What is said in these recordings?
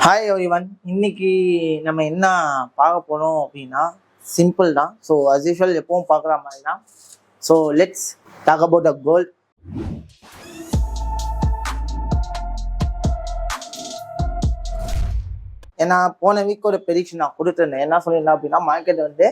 Hi everyone. இன்னைக்கு நம்ம என்ன பார்க்க போறோம் அப்படின்னா சிம்பிள் தான். ஸோ அஸ் யூஷுவல் எப்பவும் பார்க்குற மாதிரி தான். So let's talk about the gold. ஏன்னா போன வீக் ஒரு ப்ரெடிக்ஷன் நான் கொடுத்துருந்தேன். என்ன சொல்லியிருந்தேன் அப்படின்னா மார்க்கெட் வந்து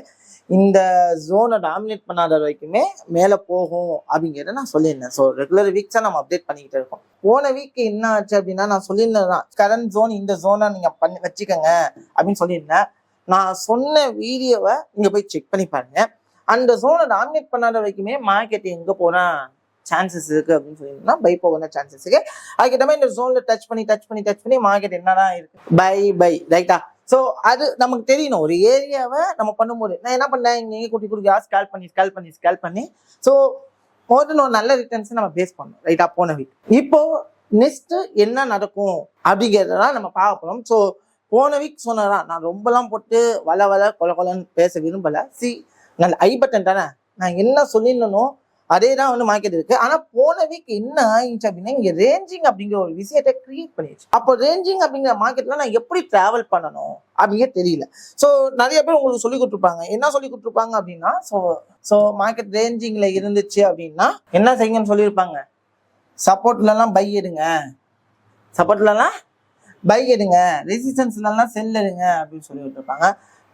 இந்த ஜோனை டாமினேட் பண்ணாத வரைக்குமே மேலே போகும் அப்படிங்கிறத நான் சொல்லியிருந்தேன். ஸோ ரெகுலர் வீக்ஸாக நம்ம அப்டேட் பண்ணிக்கிட்டு இருக்கோம். போன வீக் என்ன ஆச்சு அப்படின்னா நான் சொல்லியிருந்தேன் தான், கரண்ட் ஜோன் இந்த ஜோனை நீங்கள் பண்ணி வச்சுக்கோங்க அப்படின்னு சொல்லியிருந்தேன். நான் சொன்ன வீடியோவை நீங்கள் போய் செக் பண்ணி பாருங்க. அந்த ஜோனை டாமினேட் பண்ணாத வரைக்குமே மார்க்கெட் எங்கே போனால் சான்சஸ் இருக்கு அப்படின்னு சொல்லியிருந்தா பை போகிற சான்சஸ் இருக்கு. அதுக்கேற்ற மாதிரி இந்த ஜோன்ல டச் பண்ணி மார்க்கெட் என்னதான் இருக்கு பை ரைட்டா. ஸோ அது நமக்கு தெரியணும். ஒரு ஏரியாவை நம்ம பண்ணும்போது நான் என்ன பண்ணேன், இங்கே குட்டி ஸ்கேல் பண்ணி ஸோ முதல்ல ஒரு நல்ல ரிட்டர்ன்ஸ் நம்ம பேஸ் பண்ணோம் ரைட்டா போன வீக். இப்போ நெக்ஸ்ட் என்ன நடக்கும் அப்படிங்கிறதான் நம்ம பார்க்க போறோம். ஸோ போன வீக் சொன்னதான் நான் ரொம்பலாம் போட்டு கொலன்னு பேச விரும்பல. நல்ல ஐ பட்டன் தானே, நான் என்ன சொல்லிடணும் அதே தான் வந்து மார்க்கெட் இருக்கு. ஆனா போன வீக் என்ன ஆயிடுச்சு அப்படின்னா இங்க ரேஞ்சிங் அப்படிங்கிற ஒரு விஷயத்தை கிரியேட் பண்ணிடுச்சு. அப்போ ரேஞ்சிங் அப்படிங்கிற மார்க்கெட்ல நான் எப்படி டிராவல் பண்ணணும் அப்படிங்க தெரியல. ஸோ நிறைய பேர் உங்களுக்கு சொல்லி கொடுத்துருப்பாங்க. என்ன சொல்லி கொடுத்துருப்பாங்க அப்படின்னா ஸோ மார்க்கெட் ரேஞ்சிங்ல இருந்துச்சு அப்படின்னா என்ன செய்யுங்கன்னு சொல்லியிருப்பாங்க. சப்போர்ட்லாம் பை எடுங்க, ரெசிஸ்டன்ஸ்லாம் செல் எடுங்க அப்படின்னு சொல்லி கொடுத்துருப்பாங்க.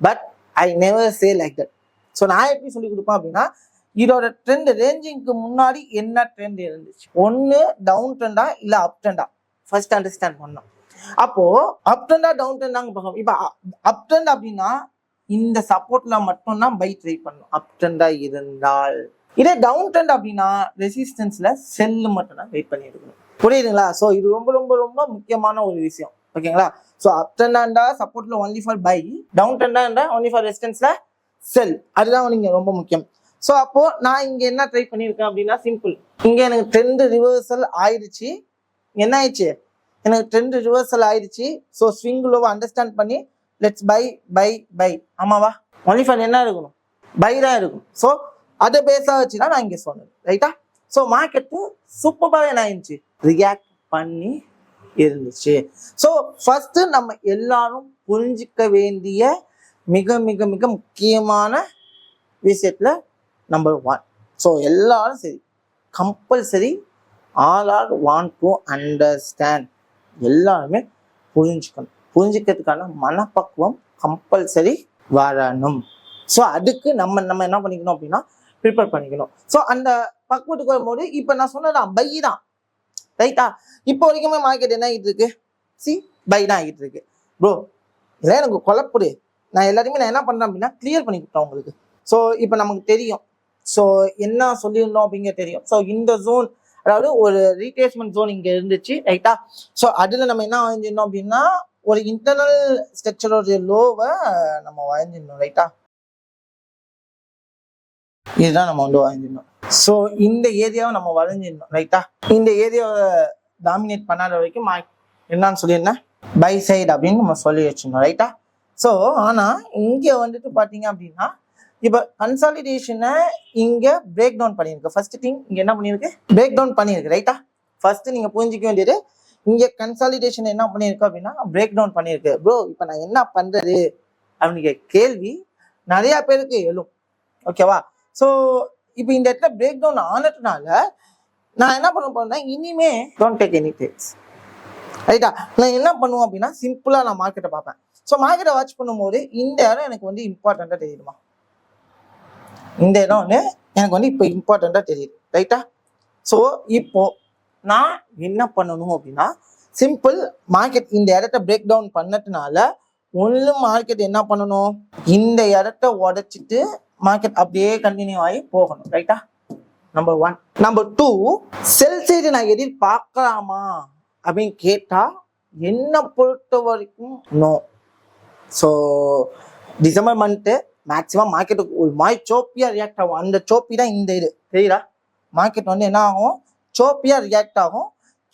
But I never say like that. So நான் எப்படி சொல்லி கொடுப்பேன் அப்படின்னா இதோட ட்ரெண்ட் ரேஞ்சிங்க்கு முன்னாடி என்ன ட்ரெண்ட் இருந்துச்சு, ஒன்று டவுன் ட்ரெண்டா இல்லை அப் ட்ரெண்டா ஃபர்ஸ்ட் அண்டர்ஸ்டாண்ட் பண்ணோம். அப்போ அப் ட்ரெண்டா டவுன் ட்ரெண்டாங்க பார்க்கணும். இப்போ அப் ட்ரெண்ட் அப்படின்னா இந்த சப்போர்ட்ல மட்டும்தான் பை ட்ரை பண்ணணும் அப் ட்ரெண்டா இருந்தால். இதே டவுன் ட்ரெண்ட் அப்படின்னா ரெசிஸ்டன்ஸ்ல செல்லு மட்டும்தான் வெயிட் பண்ணி எடுக்கணும். புரியுதுங்களா? ஸோ இது ரொம்ப ரொம்ப ரொம்ப முக்கியமான ஒரு விஷயம். ஓகேங்களா? ஸோ அப் ட்ரெண்டா சப்போர்ட்ல ஒன்லி ஃபார் பை, டவுன் ட்ரெண்டா ஒன்லி ஃபார் ரெசிஸ்டன்ஸ்ல செல். அதுதான் நீங்க ரொம்ப முக்கியம். ஸோ அப்போ நான் இங்க என்ன ட்ரை பண்ணியிருக்கேன் அப்படின்னா சிம்பிள். இங்க எனக்கு ட்ரெண்ட் ரிவர்சல் ஆயிடுச்சு. என்ன ஆயிடுச்சு, எனக்கு ட்ரெண்ட் ரிவர்சல் ஆயிடுச்சு. ஸோ ஸ்விங் லோவை அண்டர்ஸ்டாண்ட் பண்ணி லெட்ஸ் பை ஆமாவா, ஒன்லி ஃபார் என்ன இருக்கணும், பை தான் இருக்கணும். ஸோ அதை பேஸா வச்சுதான் நான் இங்க சொன்னேன் ரைட்டா. ஸோ மார்க்கெட்டு சூப்பராக என்ன ஆயிடுச்சு, ரியாக்ட் பண்ணி இருந்துச்சு. ஸோ ஃபர்ஸ்ட் நம்ம எல்லாரும் புரிஞ்சிக்க வேண்டிய மிக மிக மிக முக்கியமான விஷயத்துல நம்பர் 1. ஸோ எல்லாரும் சரி compulsory all are want to understand, எல்லாருமே புரிஞ்சுக்கிறதுக்கான மனப்பக்குவம் கம்பல்சரி வரணும். ஸோ அதுக்கு நம்ம என்ன பண்ணிக்கணும் அப்படின்னா ப்ரிப்பேர் பண்ணிக்கணும். ஸோ அந்த பக்குவத்துக்கு வரும்போது இப்போ நான் சொன்னதான் பை தான் ரைட்டா. இப்போ வரைக்குமே மார்க்கெட் என்ன ஆகிட்டு இருக்கு, பை தான் ஆகிட்டு இருக்கு ப்ரோ. இதெல்லாம் எனக்கு குழப்புது. நான் எல்லாத்தையுமே நான் என்ன பண்றேன் அப்படின்னா கிளியர் பண்ணி கொடுத்தேன் உங்களுக்கு. ஸோ இப்போ நமக்கு தெரியும், ஸோ என்ன சொல்லியிருந்தோம் அப்படிங்க தெரியும். ஸோ இந்த ஜோன் அதாவது ஒரு ரீட்ரேஸ்மெண்ட் ஜோன் இங்க இருந்துச்சு ரைட்டா. ஸோ அதுல நம்ம என்ன வாங்கிருந்தோம் அப்படின்னா ஒரு இன்டர்னல் ஸ்ட்ரக்சரோட லோவை நம்ம வாங்கிருந்தோம் ரைட்டா. இதுதான் நம்ம வந்து வாங்கிருந்தோம். ஸோ இந்த ஏரியாவை நம்ம வரைஞ்சிருந்தோம் ரைட்டா. இந்த ஏரியாவை டாமினேட் பண்ணாத வரைக்கும் என்னன்னு சொல்லியிருந்தேன் பை சைடு அப்படின்னு நம்ம சொல்லி வச்சிருந்தோம் ரைட்டா. ஸோ ஆனா இங்க வந்துட்டு பாத்தீங்க அப்படின்னா இப்போ கன்சாலிடேஷனை இங்க பிரேக் டவுன் பண்ணிருக்கு. ஃபர்ஸ்ட் திங் இங்க என்ன பண்ணிருக்கு, பிரேக் டவுன் பண்ணிருக்கு ரைட்டா. ஃபர்ஸ்ட் நீங்க புரிஞ்சிக்க வேண்டியது இங்க கன்சாலிடேஷன் என்ன பண்ணிருக்கு அப்படின்னா பிரேக் டவுன் பண்ணிருக்கு. ப்ரோ இப்போ நான் என்ன பண்றது அப்படிங்கிற கேள்வி நிறைய பேருக்கு எழும். ஓகேவா? ஸோ இப்போ இந்த இடத்துல பிரேக் டவுன் ஆனதுனால நான் என்ன பண்ண போறேன்னா இனிமே டோன்ட் டேக் எனி ட்ரேட்ஸ் ரைட்டா. நான் என்ன பண்ணுவேன் அப்படின்னா சிம்பிளா நான் மார்க்கெட்டை பார்ப்பேன். ஸோ மார்க்கெட்டை வாட்ச் பண்ணும்போது இந்த இடம் எனக்கு வந்து இம்பார்ட்டண்டா தெரியுமா, இந்த இடம் வந்து எனக்கு வந்து இப்போ இம்பார்ட்டண்டா தெரியுது ரைட்டா. ஸோ இப்போ நான் என்ன பண்ணணும் அப்படின்னா சிம்பிள், மார்க்கெட் இந்த இடத்த பிரேக் டவுன் பண்ணதுனால ஒன்று மார்க்கெட் என்ன பண்ணணும், இந்த இடத்த உடைச்சிட்டு மார்க்கெட் அப்படியே கண்டினியூ ஆகி போகணும் ரைட்டா. நம்பர் 1. நம்பர் 2, செல் சைடு நான் எதிர்பார்க்கலாமா அப்படின்னு கேட்டா என்ன பொறுத்த வரைக்கும் no. So December month maximum மார்க்கெட்டுக்கு ஒரு மாதிரி சோப்பியா ரியாக்ட் ஆகும். அந்த சோப்பி தான் இந்த இது தெரியுதா. மார்க்கெட் வந்து என்ன ஆகும், சோப்பியா ரியாக்ட் ஆகும்.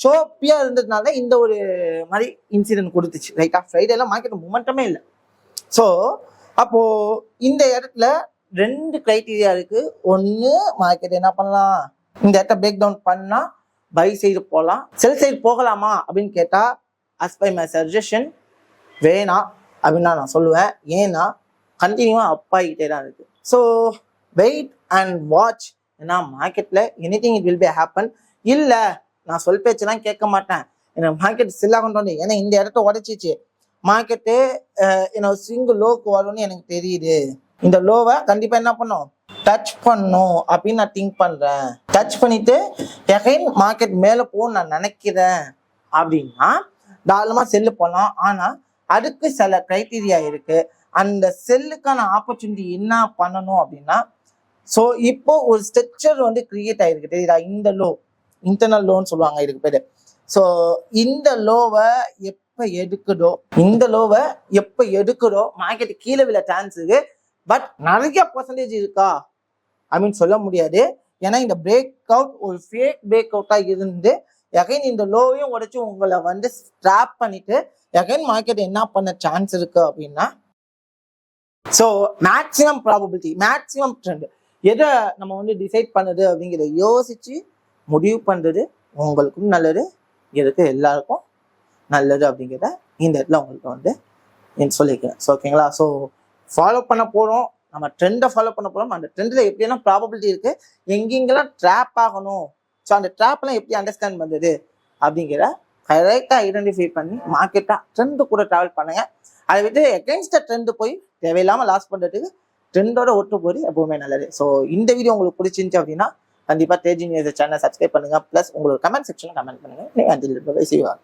சோப்பியா இருந்ததுனால இந்த ஒரு மாதிரி இன்சிடென்ட் கொடுத்துச்சு ரைட்டா. ஃப்ரைடேலாம் மார்க்கெட் மூமெண்டமே இல்லை. ஸோ அப்போ இந்த இடத்துல 2 கிரைட்டீரியா இருக்கு. ஒன்று மார்க்கெட் என்ன பண்ணலாம், இந்த இடத்த பிரேக் டவுன் பண்ணா பை சைடு போகலாம், செல் சைடு போகலாமா அப்படின்னு கேட்டா as by my suggestion வேணாம் அப்படின்னு நான் சொல்லுவேன். ஏன்னா கண்டினியூவாக அப் ஆகிட்டே தான் இருக்கு. So wait and watch. ஏன்னா மார்க்கெட்டில் anything it will be happen. இல்லை நான் சொல் பேச்செல்லாம் கேட்க மாட்டேன், எனக்கு மார்க்கெட் ஸ்டில்லாக கொண்டு வந்து, ஏன்னா இந்த இடத்த உடச்சிச்சு மார்க்கெட்டு என்னோட சிங்கிள் லோக்கு வரும்னு எனக்கு தெரியுது. இந்த லோவை கண்டிப்பாக என்ன பண்ணும், டச் பண்ணும் அப்படின்னு நான் திங்க் பண்ணுறேன். டச் பண்ணிட்டு எகைன் மார்க்கெட் மேலே போகணும்னு நான் நினைக்கிறேன் அப்படின்னா தாராளமாக செல்லு போகலாம். ஆனால் அதுக்கு சில க்ரைட்டீரியா இருக்கு. அந்த செல்லுக்கான ஆப்பர்ச்சுனிட்டி என்ன பண்ணணும் அப்படின்னா, ஸோ இப்போ ஒரு ஸ்ட்ரக்சர் வந்து கிரியேட் ஆகிருக்கு தெரியுதா, இந்த லோ இன்டர்னல் லோன்னு சொல்லுவாங்க இதுக்கு பேர். ஸோ இந்த லோவை எப்போ எடுக்குதோ மார்க்கெட் கீழே விழ சான்ஸ் இருக்கு. பட் நிறைய பர்சன்டேஜ் இருக்கா அப்படின்னு சொல்ல முடியாது. ஏன்னா இந்த பிரேக் அவுட் ஒரு ஃபேக் பிரேக் அவுட்டாக இருந்து எகைன் இந்த லோவையும் உடைச்சு உங்களை வந்து ஸ்ட்ராப் பண்ணிட்டு எகைன் மார்க்கெட் என்ன பண்ண சான்ஸ் இருக்கு அப்படின்னா, so maximum probability, maximum trend எதை நம்ம வந்து டிசைட் பண்ணுது அப்படிங்கிறத யோசிச்சு முடிவு பண்ணுறது உங்களுக்கும் நல்லது, இதுக்கு எல்லாருக்கும் நல்லது அப்படிங்கிறத இந்த இடத்துல உங்களுக்கு வந்து சொல்லிக்கிறேன். ஸோ ஓகேங்களா. ஸோ ஃபாலோ பண்ண போகிறோம், நம்ம ட்ரெண்டை ஃபாலோ பண்ண போகிறோம். அந்த ட்ரெண்டில் எப்படியெல்லாம் ப்ராபபிலிட்டி இருக்குது, எங்கெங்கெல்லாம் ட்ராப் ஆகணும், ஸோ அந்த ட்ராப்லாம் எப்படி அண்டர்ஸ்டாண்ட் பண்ணுறது அப்படிங்கிற கரெக்டாக ஐடென்டிஃபை பண்ணி மார்க்கெட்டாக ட்ரெண்டு கூட ட்ராவல் பண்ணுங்கள். அதை விட்டு எகென்ஸ்ட் ட்ரெண்டு போய் தேவையில்லாமல் லாஸ் பண்ணுறதுக்கு ட்ரெண்டோட ஒட்டு போய் எப்பவுமே நல்லது. ஸோ இந்த வீடியோ உங்களுக்கு பிடிச்சிருந்துச்சு அப்படின்னா கண்டிப்பாக தேஜி நியூஸ் சேனலை சப்ஸ்கிரைப் பண்ணுங்கள். ப்ளஸ் உங்களுக்கு கமெண்ட் செக்ஷனில் கமெண்ட் பண்ணுங்கள். நீங்கள் அந்த செய்வாங்க.